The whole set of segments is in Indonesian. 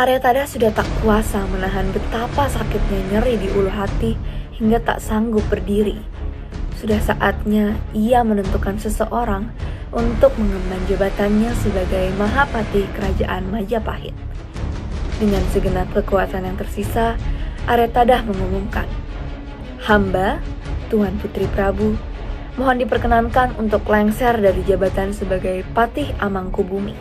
Aryatada sudah tak kuasa menahan betapa sakitnya nyeri di ulu hati hingga tak sanggup berdiri. Sudah saatnya ia menentukan seseorang untuk mengemban jabatannya sebagai Mahapati Kerajaan Majapahit. Dengan segenap kekuatan yang tersisa, Aryatada mengumumkan, "Hamba, Tuan Putri Prabu, mohon diperkenankan untuk lengser dari jabatan sebagai Patih Amangkubumi.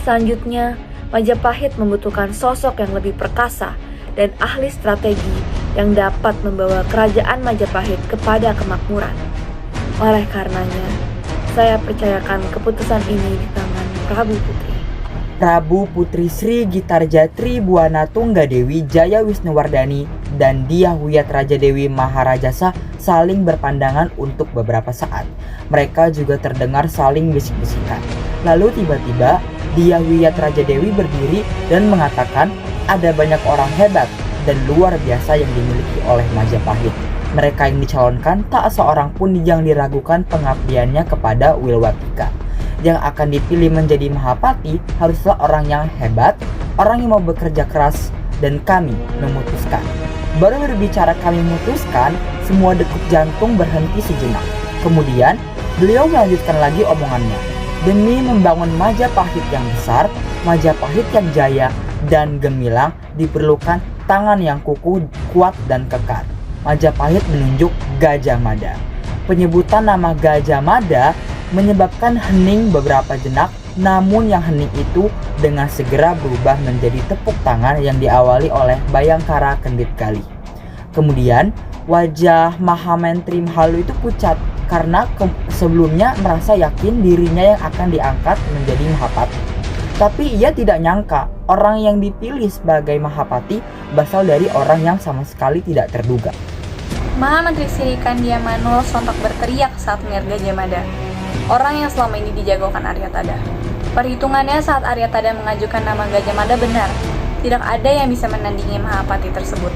Selanjutnya, Majapahit membutuhkan sosok yang lebih perkasa dan ahli strategi yang dapat membawa kerajaan Majapahit kepada kemakmuran. Oleh karenanya, saya percayakan keputusan ini di tangan Prabu Putri." Prabu Putri Sri Gitarjatri Buana Tunggadewi Jaya Wisnuwardani dan Dyah Wiyat Raja Dewi Maharajasa saling berpandangan untuk beberapa saat. Mereka juga terdengar saling bisik-bisikan. Lalu tiba-tiba Dyah Wiyat Raja Dewi berdiri dan mengatakan ada banyak orang hebat dan luar biasa yang dimiliki oleh Majapahit. Mereka yang dicalonkan tak seorang pun yang diragukan pengabdiannya kepada Wilwatika. Yang akan dipilih menjadi Mahapati haruslah orang yang hebat, orang yang mau bekerja keras, dan kami memutuskan. Baru berbicara kami memutuskan, semua degup jantung berhenti sejenak. Kemudian, beliau melanjutkan lagi omongannya. Demi membangun Majapahit yang besar, Majapahit yang jaya dan gemilang, diperlukan tangan yang kukuh, kuat, dan kekar. Majapahit menunjuk Gajah Mada. Penyebutan nama Gajah Mada menyebabkan hening beberapa jenak, namun yang hening itu dengan segera berubah menjadi tepuk tangan yang diawali oleh Bayangkara Kendit Kali. Kemudian wajah Mahamentri Mahalu itu pucat karena sebelumnya merasa yakin dirinya yang akan diangkat menjadi Mahapati. Tapi ia tidak nyangka orang yang dipilih sebagai Mahapati berasal dari orang yang sama sekali tidak terduga. Mahamentri Sirikan Dyamano sontak berteriak saat melihat Gajah Mada, orang yang selama ini dijagokan Aryatada. Perhitungannya saat Aryatada mengajukan nama Gajah Mada benar, tidak ada yang bisa menandingi Mahapati tersebut.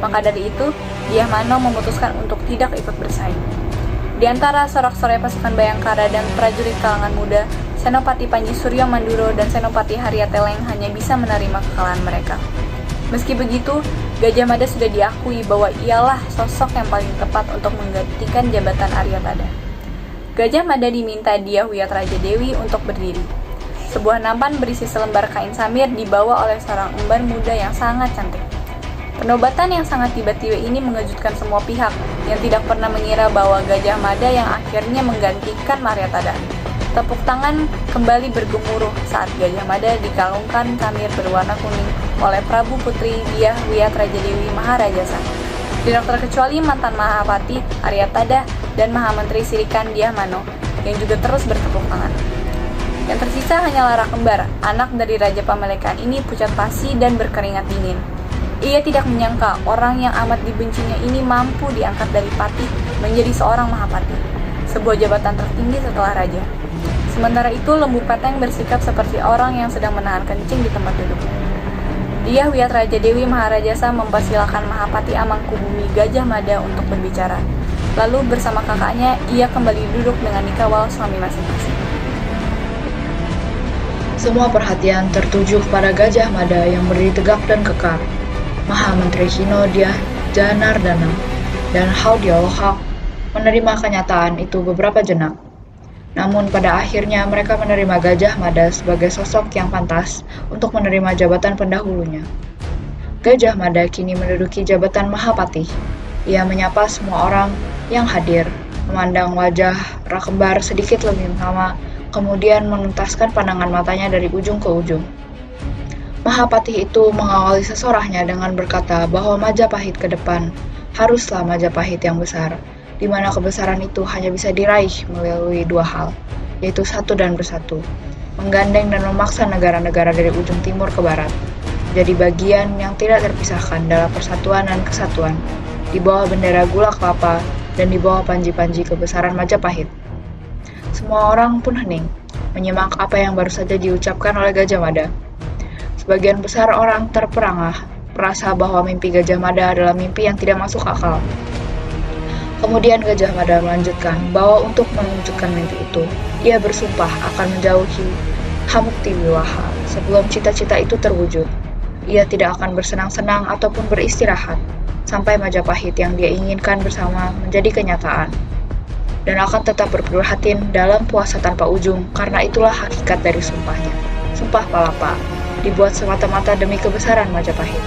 Maka dari itu, Dyamano memutuskan untuk tidak ikut bersaing. Di antara sorak-sorai pasukan Bayangkara dan prajurit kalangan muda, Senopati Panji Suryo Manduro dan Senopati Haryateleng hanya bisa menerima kekalahan mereka. Meski begitu, Gajah Mada sudah diakui bahwa ialah sosok yang paling tepat untuk menggantikan jabatan Aryatada. Gajah Mada diminta Dyah Wiyat Raja Dewi untuk berdiri. Sebuah nampan berisi selembar kain samir dibawa oleh seorang emban muda yang sangat cantik. Penobatan yang sangat tiba-tiba ini mengejutkan semua pihak yang tidak pernah mengira bahwa Gajah Mada yang akhirnya menggantikan Aryatada. Tepuk tangan kembali bergemuruh saat Gajah Mada dikalungkan samir berwarna kuning oleh Prabu Putri Dyah Wiyat Raja Dewi Maharajasa. Tidak terkecuali mantan Mahapati Aryatada dan Mahamentri Sirikan Dyamano yang juga terus bertepuk tangan. Yang tersisa hanyalah Raka Kembar, anak dari Raja Pamelekan ini pucat pasi dan berkeringat dingin. Ia tidak menyangka orang yang amat dibencinya ini mampu diangkat dari patih menjadi seorang Mahapati, sebuah jabatan tertinggi setelah raja. Sementara itu Lembu Peteng bersikap seperti orang yang sedang menahan kencing di tempat duduk. Dyah Wiyat Raja Dewi Maharajasa mempersilahkan Mahapati Amangkubumi Gajah Mada untuk berbicara. Lalu bersama kakaknya, ia kembali duduk dengan dikawal suami masing-masing. Semua perhatian tertuju kepada Gajah Mada yang berdiri tegak dan kekar. Mahamentri Hino Dyah Janardana dan Haudiolohak menerima kenyataan itu beberapa jenak. Namun pada akhirnya mereka menerima Gajah Mada sebagai sosok yang pantas untuk menerima jabatan pendahulunya. Gajah Mada kini menduduki jabatan Mahapati. Ia menyapa semua orang yang hadir, memandang wajah Raka Kembar sedikit lebih lama, kemudian menuntaskan pandangan matanya dari ujung ke ujung. Mahapati itu mengawali sesorahnya dengan berkata bahwa Majapahit ke depan haruslah Majapahit yang besar, di mana kebesaran itu hanya bisa diraih melalui dua hal, yaitu satu dan bersatu, menggandeng dan memaksa negara-negara dari ujung timur ke barat, jadi bagian yang tidak terpisahkan dalam persatuan dan kesatuan, di bawah bendera Gula Kelapa dan di bawah panji-panji kebesaran Majapahit. Semua orang pun hening, menyimak apa yang baru saja diucapkan oleh Gajah Mada. Sebagian besar orang terperangah, merasa bahwa mimpi Gajah Mada adalah mimpi yang tidak masuk akal. Kemudian Gajah Mada melanjutkan bahwa untuk mewujudkan mimpi itu, ia bersumpah akan menjauhi Hamukti Wiwaha sebelum cita-cita itu terwujud. ia tidak akan bersenang-senang ataupun beristirahat sampai Majapahit yang dia inginkan bersama menjadi kenyataan. Dan akan tetap berprihatin dalam puasa tanpa ujung karena itulah hakikat dari sumpahnya. Sumpah Palapa dibuat semata-mata demi kebesaran Majapahit.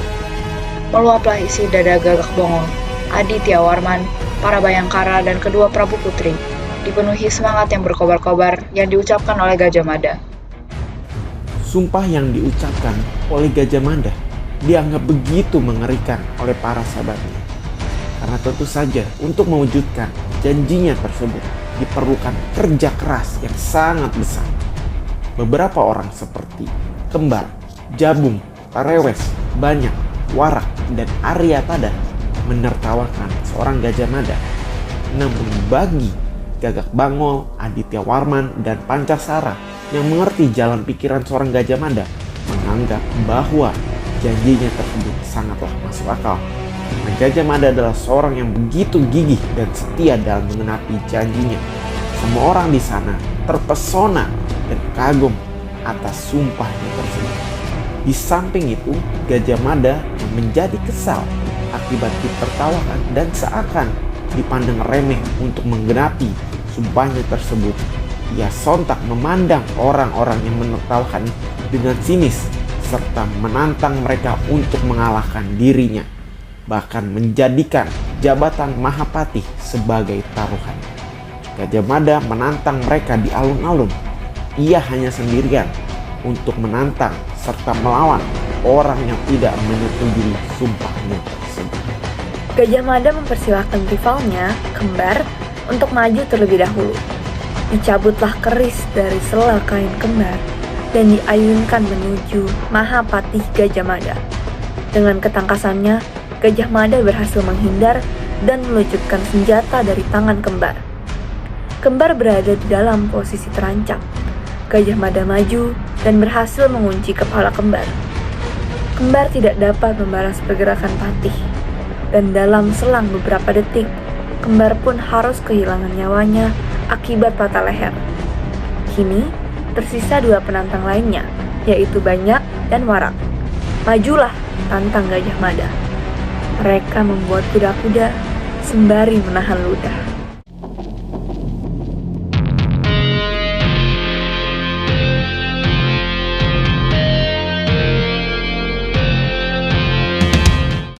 Meluaplah isi dada Gagak Bongol, Aditya Warman, para Bayangkara dan kedua Prabu Putri, dipenuhi semangat yang berkobar-kobar yang diucapkan oleh Gajah Mada. Sumpah yang diucapkan oleh Gajah Mada dianggap begitu mengerikan oleh para sahabatnya. Karena tentu saja untuk mewujudkan janjinya tersebut diperlukan kerja keras yang sangat besar. Beberapa orang seperti Kembar, Jabung, Tarewes, Banyak, Warak, dan Aryatada menertawakan seorang Gajah Mada. Namun bagi Gagak Bangol, Aditya Warman, dan Pancasara yang mengerti jalan pikiran seorang Gajah Mada menganggap bahwa janjinya tersebut sangatlah masuk akal. Gajah Mada adalah seorang yang begitu gigih dan setia dalam mengenapi janjinya. Semua orang di sana terpesona dan kagum atas sumpahnya tersebut. Di samping itu, Gajah Mada menjadi kesal akibat ditertawakan dan seakan dipandang remeh untuk menggenapi sumpahnya tersebut. Ia sontak memandang orang-orang yang menertawakan dengan sinis serta menantang mereka untuk mengalahkan dirinya, bahkan menjadikan jabatan Mahapatih sebagai taruhan. Gajah Mada menantang mereka di alun-alun. Ia hanya sendirian untuk menantang serta melawan orang yang tidak menyetujui sumpahnya tersebut. Gajah Mada mempersilahkan rivalnya, Kembar, untuk maju terlebih dahulu. Dicabutlah keris dari sela kain Kembar dan diayunkan menuju Mahapatih Gajah Mada. Dengan ketangkasannya, Gajah Mada berhasil menghindar dan melucutkan senjata dari tangan Kembar. Kembar berada di dalam posisi terancam. Gajah Mada maju dan berhasil mengunci kepala Kembar. Kembar tidak dapat membalas pergerakan Patih, dan dalam selang beberapa detik, Kembar pun harus kehilangan nyawanya akibat patah leher. Kini, tersisa dua penantang lainnya, yaitu Banyak dan Warak. Majulah, tantang Gajah Mada. Mereka membuat kuda-kuda sembari menahan ludah.